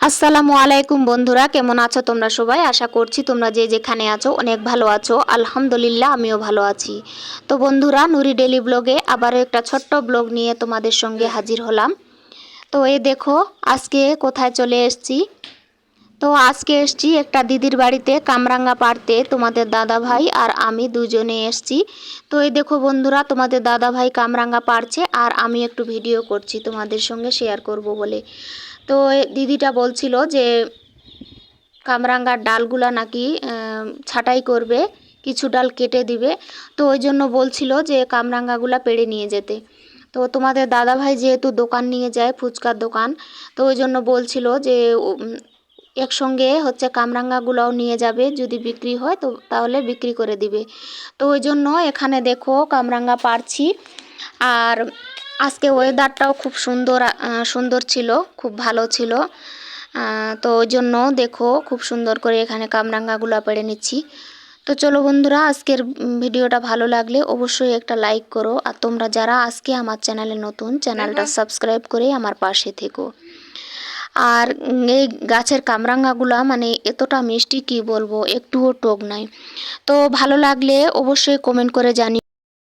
আসসালামু আলাইকুম বন্ধুরা, কেমন আছো তোমরা সবাই? আশা করছি তোমরা যে যেখানে আছো অনেক ভালো আছো। আলহামদুলিল্লাহ আমিও ভালো আছি। তো বন্ধুরা, নুরি ডেলি ব্লগে আবারও একটা ছোট্ট ব্লগ নিয়ে তোমাদের সঙ্গে হাজির হলাম। তো এই দেখো আজকে কোথায় চলে এসেছি। তো আজকে এসেছি একটা দিদির বাড়িতে কামরাঙ্গা পাড়তে। তোমাদের দাদা ভাই আর আমি দুজনে এসেছি। তো এই দেখো বন্ধুরা, তোমাদের দাদা ভাই কামরাঙ্গা পাড়ছে আর আমি একটু ভিডিও করছি তোমাদের সঙ্গে শেয়ার করব বলে। তো দিদিটা বলছিল যে কামরাঙ্গার ডালগুলা নাকি ছাঁটাই করবে, কিছু ডাল কেটে দিবে। তো ওই জন্য বলছিল যে কামরাঙ্গাগুলা পেড়ে নিয়ে যেতে। তো তোমাদের দাদাভাই যেহেতু দোকান নিয়ে যায়, ফুচকার দোকান, তো ওই জন্য বলছিল যে একসঙ্গে হচ্ছে কামরাঙ্গাগুলোও নিয়ে যাবে, যদি বিক্রি হয় তো তাহলে বিক্রি করে দিবে। তো ওই জন্য এখানে দেখো কামরাঙ্গা পাড়ছি। আর আজকে ওয়েদারটাও খুব সুন্দর ছিল, খুব ভালো ছিল। তো ওই জন্য দেখো খুব সুন্দর করে এখানে কামরাঙ্গাগুলো পেড়ে নিচ্ছি। তো চলো বন্ধুরা, আজকের ভিডিওটা ভালো লাগলে অবশ্যই একটা লাইক করো। আর তোমরা যারা আজকে আমার চ্যানেলে নতুন, চ্যানেলটা সাবস্ক্রাইব করে আমার পাশে থেকো। আর এই গাছের কামরাঙ্গাগুলা মানে এতটা মিষ্টি কি বলবো, একটুও টক নাই। তো ভালো লাগলে অবশ্যই কমেন্ট করে জানিও।